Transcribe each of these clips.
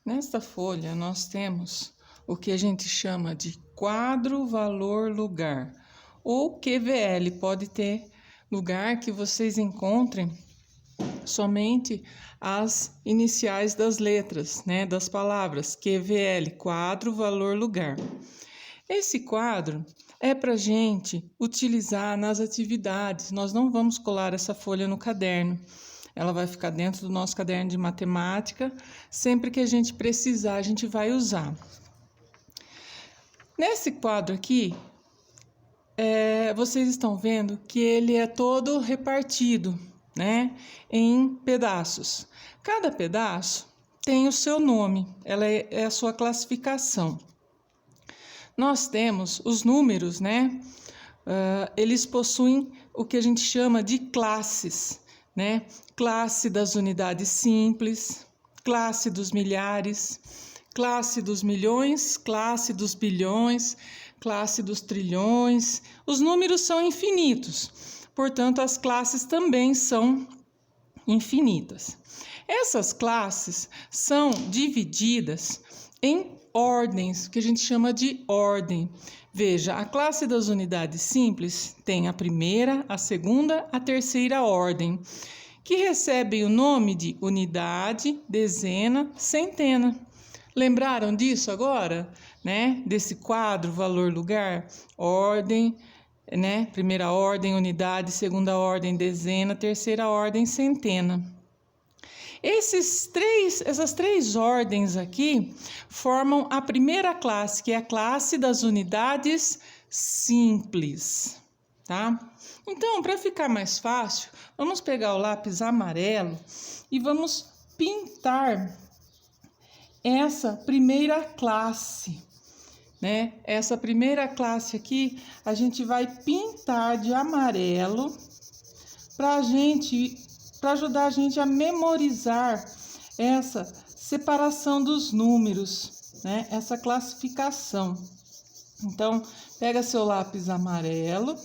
Nesta folha, nós temos o que a gente chama de quadro valor lugar, ou QVL. Pode ter lugar que vocês encontrem somente as iniciais das letras, né, das palavras, QVL, quadro valor lugar. Esse quadro é para a gente utilizar nas atividades. Nós não vamos colar essa folha no caderno. Ela vai ficar dentro do nosso caderno de matemática. Sempre que a gente precisar, a gente vai usar. Nesse quadro aqui, vocês estão vendo que ele é todo repartido, né, em pedaços. Cada pedaço tem o seu nome, ela é a sua classificação. Nós temos os números, né? Eles possuem o que a gente chama de classes, né? Classe das unidades simples, classe dos milhares, classe dos milhões, classe dos bilhões, classe dos trilhões. Os números são infinitos, portanto, as classes também são infinitas. Essas classes são divididas em ordens, que a gente chama de ordem. Veja, a classe das unidades simples tem a primeira, a segunda, a terceira ordem, que recebem o nome de unidade, dezena, centena. Lembraram disso agora, né? Desse quadro, valor, lugar, ordem, né? Primeira ordem, unidade, segunda ordem, dezena, terceira ordem, centena. Essas três ordens aqui formam a primeira classe, que é a classe das unidades simples, tá? Então, para ficar mais fácil, vamos pegar o lápis amarelo e vamos pintar essa primeira classe, né? Essa primeira classe aqui, a gente vai pintar de amarelo para ajudar a gente a memorizar essa separação dos números, né? Essa classificação. Então, pega seu lápis amarelo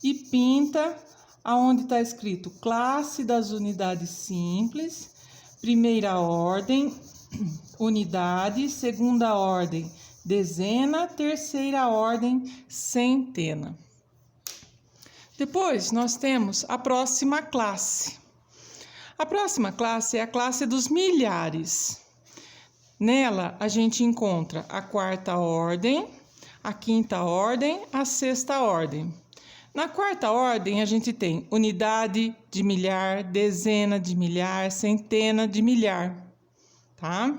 e pinta aonde está escrito classe das unidades simples, primeira ordem, unidade, segunda ordem, dezena, terceira ordem, centena. Depois, nós temos a próxima classe. A próxima classe é a classe dos milhares. Nela, a gente encontra a quarta ordem, a quinta ordem, a sexta ordem. Na quarta ordem, a gente tem unidade de milhar, dezena de milhar, centena de milhar, tá?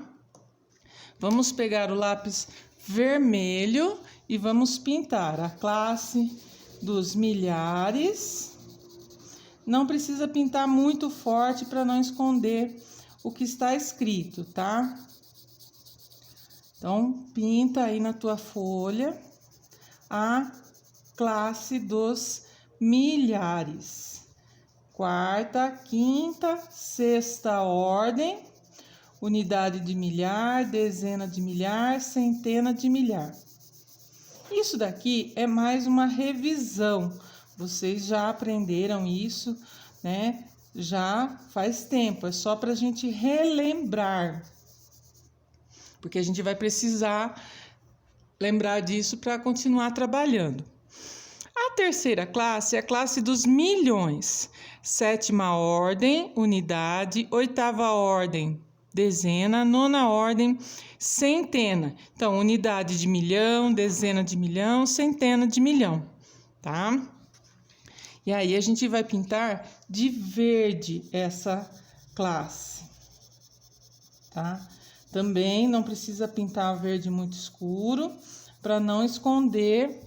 Vamos pegar o lápis vermelho e vamos pintar a classe dos milhares. Não precisa pintar muito forte para não esconder o que está escrito, tá? Então, pinta aí na tua folha a classe dos milhares. Quarta, quinta, sexta ordem, unidade de milhar, dezena de milhar, centena de milhar. Isso daqui é mais uma revisão. Vocês já aprenderam isso, né? Já faz tempo, é só para a gente relembrar. Porque a gente vai precisar lembrar disso para continuar trabalhando. A terceira classe é a classe dos milhões. Sétima ordem, unidade, oitava ordem, dezena, nona ordem, centena. Então, unidade de milhão, dezena de milhão, centena de milhão, tá? E aí, a gente vai pintar de verde essa classe, tá? Também não precisa pintar verde muito escuro, para não esconder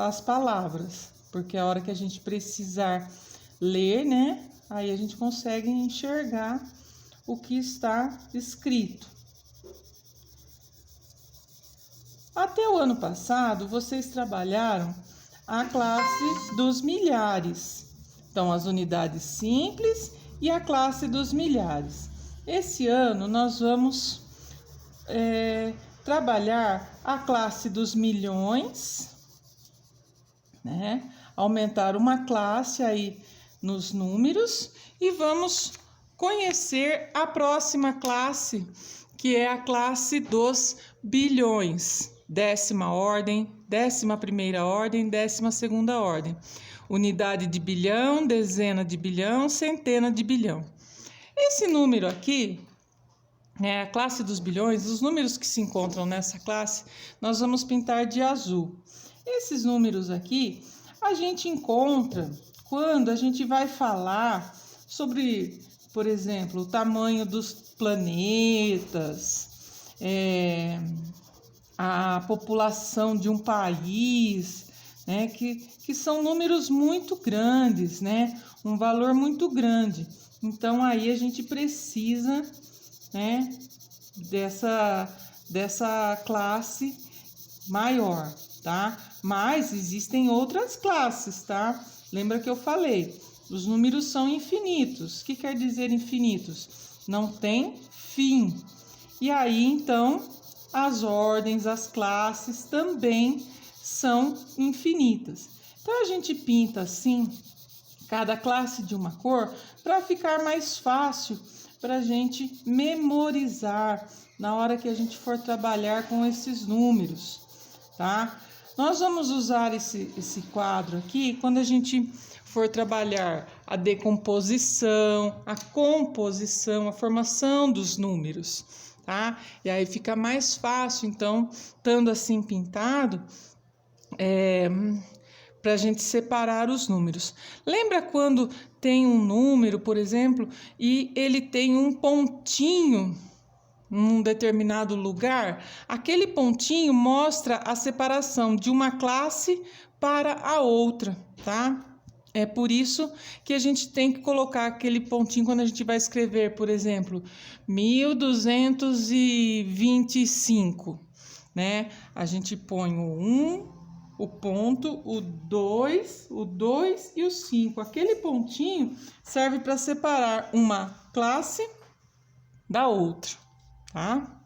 as palavras. Porque a hora que a gente precisar ler, né? Aí a gente consegue enxergar o que está escrito. Até o ano passado, vocês trabalharam a classe dos milhares. Então, as unidades simples e a classe dos milhares. Esse ano, nós vamos trabalhar a classe dos milhões, né? Aumentar uma classe aí nos números e vamos conhecer a próxima classe, que é a classe dos bilhões. 10ª ordem, 11ª ordem, 12ª ordem. Unidade de bilhão, dezena de bilhão, centena de bilhão. Esse número aqui, a classe dos bilhões, os números que se encontram nessa classe, nós vamos pintar de azul. Esses números aqui, a gente encontra quando a gente vai falar sobre, por exemplo, o tamanho dos planetas, a população de um país, né, que são números muito grandes, né, um valor muito grande. Então, aí a gente precisa, né, dessa classe maior, tá? Mas existem outras classes, tá? Lembra que eu falei, os números são infinitos. O que quer dizer infinitos? Não tem fim. E aí, então, as ordens, as classes também são infinitas. Então, a gente pinta assim, cada classe de uma cor, para ficar mais fácil para a gente memorizar na hora que a gente for trabalhar com esses números, tá? Nós vamos usar esse quadro aqui quando a gente for trabalhar a decomposição, a composição, a formação dos números, tá? E aí fica mais fácil, então, estando assim pintado, para a gente separar os números. Lembra quando tem um número, por exemplo, e ele tem um pontinho num determinado lugar? Aquele pontinho mostra a separação de uma classe para a outra, tá? É por isso que a gente tem que colocar aquele pontinho quando a gente vai escrever, por exemplo, 1225, né? A gente põe o 1, o ponto, o 2 e o 5. Aquele pontinho serve para separar uma classe da outra, tá?